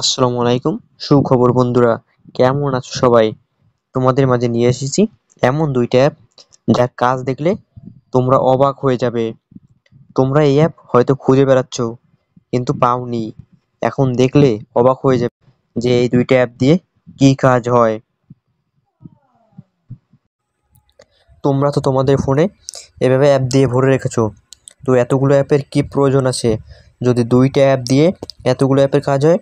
আসসালামু আলাইকুম। সুখবর বন্ধুরা, কেমন আছো সবাই? তোমাদের মাঝে নিয়ে এসেছি এমন দুইটা অ্যাপ যার কাজ দেখলে তোমরা অবাক হয়ে যাবে। তোমরা এই অ্যাপ হয়তো খুঁজে বেড়াচ্ছ কিন্তু পাওনি। এখন দেখলে অবাক হয়ে যাবে যে এই দুইটা অ্যাপ দিয়ে কি কাজ হয়। তোমরা তো তোমাদের ফোনে এভাবে অ্যাপ দিয়ে ভরে রেখেছো, তো এতগুলো অ্যাপের কি প্রয়োজন আছে যদি দুইটা অ্যাপ দিয়ে এতগুলো অ্যাপের কাজ হয়?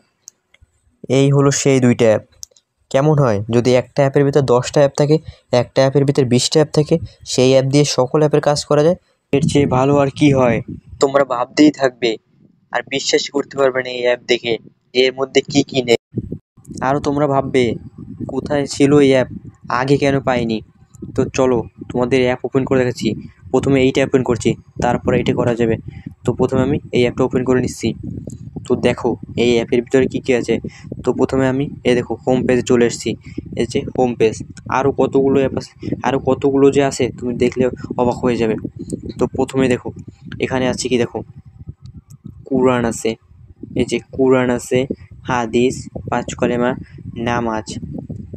এই হলো সেই দুইটা অ্যাপ। কেমন হয় যদি একটা অ্যাপের ভিতর 10টা অ্যাপ থাকে, একটা অ্যাপের ভিতর 20টা অ্যাপ থাকে, সেই অ্যাপ দিয়ে সকল অ্যাপের কাজ করা যায়? এর চেয়ে ভালো আর কি হয়? তোমরা ভাবতেই থাকবে আর বিশ্বাস করতে পারবে না এই অ্যাপ দেখে যে এর মধ্যে কি কি নেই। আরও তোমরা ভাববে কোথায় ছিল এই অ্যাপ, আগে কেন পাইনি। তো চলো তোমাদের অ্যাপ ওপেন করে দেখাচ্ছি। প্রথমে এইটা ওপেন করছি, তারপরে এইটা করা যাবে। তো প্রথমে আমি এই অ্যাপটা ওপেন করে নিচ্ছি। তো দেখো এই অ্যাপের ভিতরে কি কি আছে। তো প্রথমে আমি এই দেখো হোম পেজে চলে এসেছি। এই যে হোম পেজ, আরও কতগুলো অ্যাপ আছে, আরও কতগুলো যে আছে তুমি দেখলে অবাক হয়ে যাবে। তো প্রথমে দেখো এখানে আছে কি, দেখো কুরআন আছে, এই যে কুরআন আছে, হাদিস, পাঁচ কলেমা, নামাজ,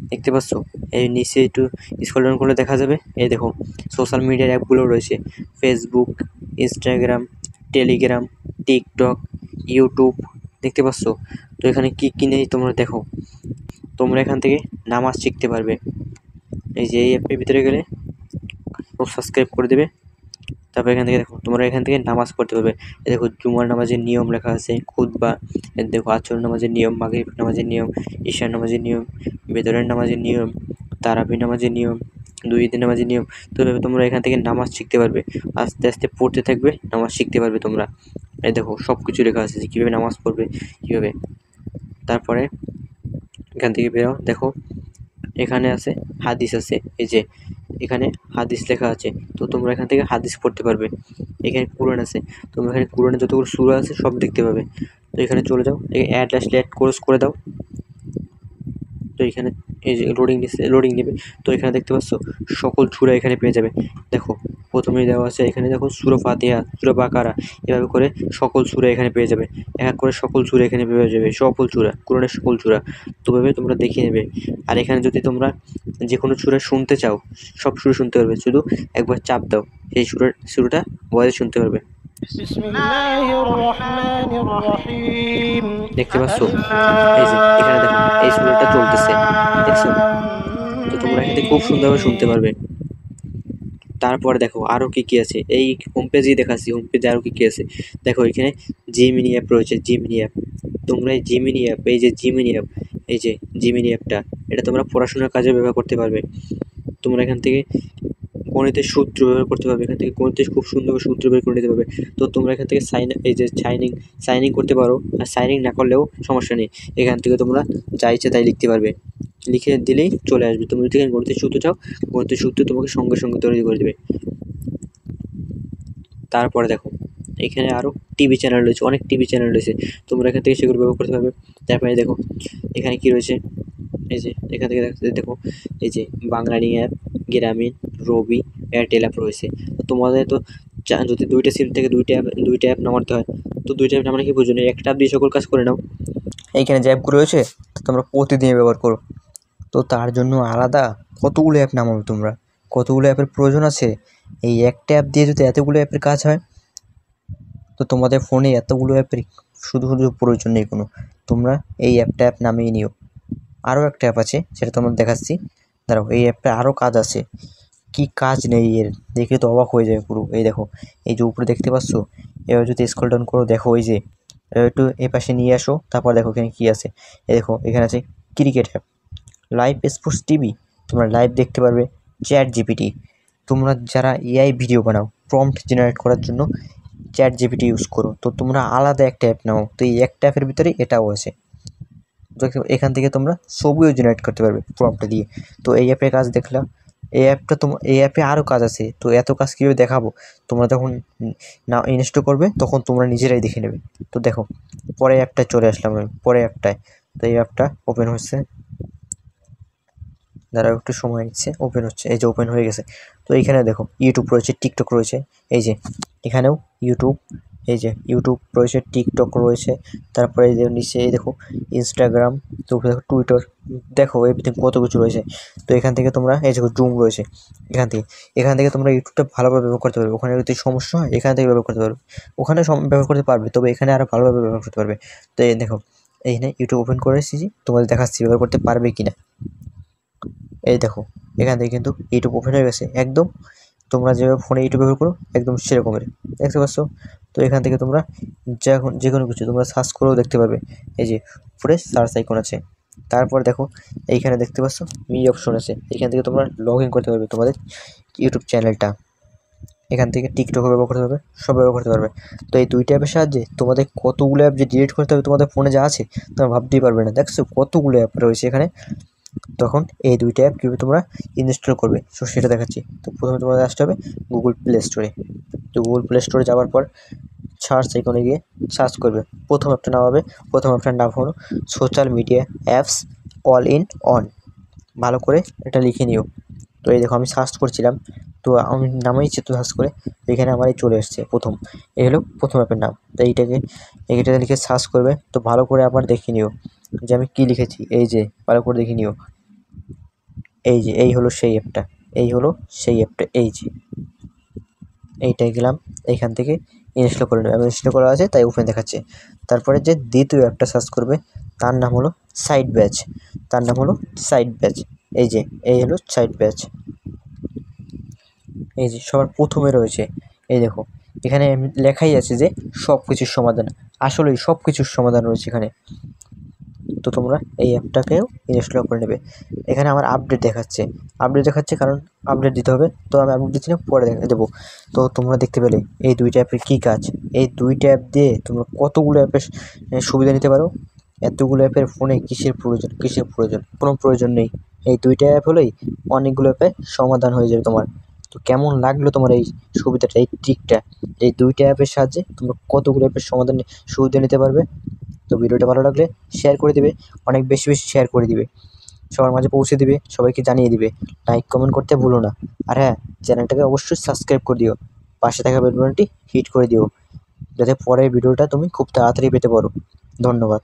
দেখতে পাচ্ছ? এই নিচে একটু স্ক্রল ডাউন করলে দেখা যাবে, এই দেখো সোশ্যাল মিডিয়ার অ্যাপগুলো রয়েছে, Facebook, Instagram, Telegram, TikTok, YouTube, দেখতে পাচ্ছ? তো এখানে কি কি নেই তোমরা দেখো। তোমরা এখান থেকে নামাজ শিখতে পারবে। এই যে এই অ্যাপের ভিতরে গেলে সাবস্ক্রাইব করে দেবে। তারপর এখান থেকে দেখো তোমরা এখান থেকে নামাজ পড়তে পারবে। এই দেখো জুমার নামাজের নিয়ম লেখা আছে, খুতবা, দেখো আসর নামাজের নিয়ম, মাগরিব নামাজের নিয়ম, ঈশা নামাজের নিয়ম, বেদরের নামাজের নিয়ম, তারাবি নামাজের নিয়ম, দুই ঈদের নামাজের নিয়ম। তো এভাবে তোমরা এখান থেকে নামাজ শিখতে পারবে। আস্তে আস্তে পড়তে থাকবে, নামাজ শিখতে পারবে তোমরা। এই দেখো সব কিছু লেখা আছে যে কীভাবে নামাজ পড়বে, কীভাবে। তারপরে এখান থেকে বেরো, দেখো এখানে আছে হাদিস আছে, এই যে এখানে হাদিস লেখা আছে। তো তোমরা এখান থেকে হাদিস পড়তে পারবে। এখানে কুরআন আছে, তোমরা এখানে কুরআনের যতগুলো সূরা আছে সব দেখতে পাবে। তো এখানে চলে যাও, অ্যাড আসলে অ্যাড কোর্স করে দাও। তো এখানে এই যে লোডিং নেবে। তো এখানে দেখতে পাচ্ছ সকল সূরা এখানে পেয়ে যাবে। দেখো প্রথমেই দেওয়া আছে এখানে, দেখো সূরা ফাতিহা, সূরা বাকারা, এভাবে করে সকল সূরা এখানে পেয়ে যাবে। এক এক করে সকল সূরা এখানে পেয়ে যাবে, সকল সূরা, কুরআনের সকল সূরা। তো এভাবে তোমরা দেখে নেবে। আর এখানে যদি তোমরা যে কোনো সূরা শুনতে চাও, সব সূরা শুনতে পারবে, শুধু একবার চাপ দাও, সেই সূরাটা ভয়েসে শুনতে পারবে। দেখতে পাচ্ছ? এই যে এখানে দেখো এই সূরাটা চলতেছে, দেখছো? তো তোমরা এখান থেকে খুব সুন্দরভাবে শুনতে পারবে। তারপরে দেখো আরও কি কি আছে, এই হোম পেজেই দেখাচ্ছি, হোম পেজে আরও কি কি আছে। দেখো এখানে জিমিনি অ্যাপ রয়েছে, জিমিনি অ্যাপ। তোমরা এই জিমিনি অ্যাপ, এই যে জিমিনি অ্যাপ, এই যে জিমিনি অ্যাপটা, এটা তোমরা পড়াশোনার কাজে ব্যবহার করতে পারবে। তোমরা এখান থেকে গণিতের সূত্র ব্যবহার করতে পারবে, এখান থেকে গণিতের খুব সুন্দর সূত্র বের করে নিতে পারবে। তো তোমরা এখান থেকে এই যে সাইনিং করতে পারো, আর সাইনিং না করলেও সমস্যা নেই, এখান থেকে তোমরা যা ইচ্ছে তাই লিখতে পারবে, লিখে দিলেই চলে আসবে। তুমি যদি গণিতের সূত্র চাও, গণিতের সূত্র তোমাকে সঙ্গে সঙ্গে তৈরি করে দেবে। তারপরে দেখো এখানে আরও টিভি চ্যানেল রয়েছে, অনেক টিভি চ্যানেল রয়েছে, তোমরা এখান থেকে সেগুলো ব্যবহার করতে পারবে। তারপরে দেখো এখানে কি রয়েছে, এই যে এখান থেকে দেখো এই যে বাংলালিংক অ্যাপ, গ্রামীণ, রবি, এয়ারটেল অ্যাপ রয়েছে। তো তোমাদের তো যদি দুইটা সিম থেকে দুইটা অ্যাপ নামাতে হয়, তো দুইটা অ্যাপ নামানো কি প্রয়োজন, একটা অ্যাপ দিয়ে সকল কাজ করে নাও। এইখানে যে অ্যাপগুলো রয়েছে তোমরা প্রতিদিন ব্যবহার করো। তো তার জন্য আলাদা কতগুলো অ্যাপ নামাবে তোমরা, কতগুলো অ্যাপের প্রয়োজন আছে? এই একটা অ্যাপ দিয়ে যদি এতগুলো অ্যাপের কাজ হয়, তো তোমাদের ফোনে এতগুলো অ্যাপের শুধু প্রয়োজন নেই কোনো। তোমরা এই অ্যাপ নামিয়ে নিও। আরও একটা অ্যাপ আছে সেটা তোমাদের দেখাচ্ছি, দাঁড়াও। এই অ্যাপটা আরও কাজ আছে, কি কাজ নেই এর, দেখে তো অবাক হয়ে যাবে পুরো। এই দেখো এই যে উপরে দেখতে পাচ্ছ, এবার যদি স্ক্রল ডাউন করো, দেখো এই যে একটু এই পাশে নিয়ে আসো, তারপর দেখো এখানে কী আছে। এই দেখো এখানে আছে cricket app, live sports TV, তোমরা লাইভ দেখতে পারবে। চ্যাট জিপিটি, তোমরা যারা এআই ভিডিও বানাও, প্রম্পট জেনারেট করার জন্য চ্যাট জিপিটি ইউজ করো, তো তোমরা আলাদা একটা অ্যাপ নাও। তো এই একটা অ্যাপের ভিতরেই এটাও আছে। তো এখান থেকে তোমরা ছবিও জেনারেট করতে পারবে প্রম্পটটা দিয়ে। তো এই অ্যাপের কাজ দেখলাম। এই অ্যাপে আরও কাজ আছে, তো এত কাজ কীভাবে দেখাবো, তোমরা যখন না ইনস্টল করবে তখন তোমরা নিজেরাই দেখে নেবে। তো দেখো পরের অ্যাপটায় চলে আসলাম আমি, পরের অ্যাপটায়। তো এই অ্যাপটা ওপেন হচ্ছে, দাঁড়াও একটু সময় নিচ্ছে, ওপেন হচ্ছে, এই যে ওপেন হয়ে গেছে। তো এইখানে দেখো ইউটিউব রয়েছে, টিকটক রয়েছে, এই যে এখানেও ইউটিউব, এই যে ইউটিউব রয়েছে, টিকটক রয়েছে, তারপরে এই যে নিচে এই দেখো ইনস্টাগ্রাম, তো দেখো টুইটার, দেখো এভরিথিং কত কিছু রয়েছে। তো এখান থেকে তোমরা এই দেখো জুম রয়েছে, এখান থেকে তোমরা ইউটিউবটা ভালোভাবে ব্যবহার করতে পারবে। ওখানে যদি সমস্যা হয় এখান থেকে ব্যবহার করতে পারবে, ওখানে ব্যবহার করতে পারবে, তবে এখানে আরও ভালোভাবে ব্যবহার করতে পারবে। তো এই দেখো এইখানে ইউটিউব ওপেন করে এসেছি, তোমাদের দেখাচ্ছি ব্যবহার করতে পারবে কি না। এই দেখো এখান থেকে কিন্তু ইউটিউব ওপেন হয়ে গেছে একদম, তোমরা যেভাবে ফোনে ইউটিউব ব্যবহার করো একদম সেরকমের, দেখতে পাচ্ছ। তো এখান থেকে তোমরা যে কোনো কিছু তোমরা সার্চ করেও দেখতে পারবে। এই যে উপরে সার্চ আইকন আছে, তারপর দেখো এইখানে দেখতে পাচ্ছ মি অপশন আছে, এখান থেকে তোমরা লগ ইন করতে পারবে তোমাদের ইউটিউব চ্যানেলটা। এখান থেকে টিকটকও ব্যবহার করতে পারবে, সব ব্যবহার করতে পারবে। তো এই দুইটা অ্যাপের সাহায্যে তোমাদের কতগুলো অ্যাপ যে ডিলিট করতে হবে তোমাদের ফোনে যা আছে তোমরা ভাবতেই পারবে না। দেখছো কতগুলো অ্যাপ রয়েছে এখানে। তখন এই দুইটা অ্যাপ কীভাবে তোমরা ইনস্টল করবে সো সেটা দেখাচ্ছি। তো প্রথমে তোমাদের আসতে হবে গুগল প্লে স্টোরে। তো গুগল প্লে স্টোরে যাওয়ার পর সার্চ আইকনে গিয়ে সার্চ করবে, প্রথম অ্যাপটার নাম হবে, প্রথম অ্যাপটার নাম হলো social media apps all in on. ভালো করে এটা লিখে নিও। তো এই দেখো আমি সার্চ করছিলাম, তো আমি নামাইছি তো সার্চ করে, এখানে আমার এই চলে এসছে প্রথম, এই হলো প্রথম অ্যাপের নাম। তো এইটাতে লিখে সার্চ করবে। তো ভালো করে আবার দেখে নিও যে আমি কী লিখেছি, এই যে ভালো করে দেখে নিও, এই যে এই হলো সেই অ্যাপটা, এই হলো সেই অ্যাপটা, এই যে এইটাই গেলাম, এইখান থেকে ইনস্টল করে নেবে। আমি ইনস্টল করা আছে তাই ওপেন দেখাচ্ছে। তারপরে যে দ্বিতীয় অ্যাপটা সার্চ করবে তার নাম হলো সাইট ব্যাচ, তার নাম হলো সাইট ব্যাচ। এই যে এই হলো সাইট ব্যাচ, এই যে সবার প্রথমে রয়েছে। এই দেখো এখানে লেখাই আছে যে সব কিছুর সমাধান, আসলেই সব কিছুর সমাধান রয়েছে এখানে। তো তোমরা এই অ্যাপটাকেও ইনস্টল করে নেবে। এখানে আমার আপডেট দেখাচ্ছে কারণ আপডেট দিতে হবে, তো আমি আপডেট দিচ্ছি না, পরে দেবো। তো তোমরা দেখতে পেলে এই দুইটা অ্যাপের কী কাজ, এই দুইটা অ্যাপ দিয়ে তোমরা কতগুলো অ্যাপের সুবিধা নিতে পারো। এতগুলো অ্যাপের ফোনে কিসের প্রয়োজন, কোনো প্রয়োজন নেই। এই দুইটা অ্যাপ হলেই অনেকগুলো অ্যাপের সমাধান হয়ে যাবে তোমার। তো কেমন লাগলো তোমার এই সুবিধাটা, এই ট্রিকটা, এই দুইটা অ্যাপের সাহায্যে তোমরা কতগুলো অ্যাপের সুবিধা নিতে পারবে। তো ভিডিওটা ভালো লাগলে শেয়ার করে দিবে, অনেক বেশি বেশি শেয়ার করে দিবে, সবার মাঝে পৌঁছে দিবে, সবাইকে জানিয়ে দিবে। লাইক কমেন্ট করতে ভুলো না। আর হ্যাঁ, চ্যানেলটাকে অবশ্যই সাবস্ক্রাইব করে দিও, পাশে থাকা বেল বাটনটি হিট করে দিও, যাতে পরের ভিডিওটা তুমি খুব তাড়াতাড়ি পেতে পারো। ধন্যবাদ।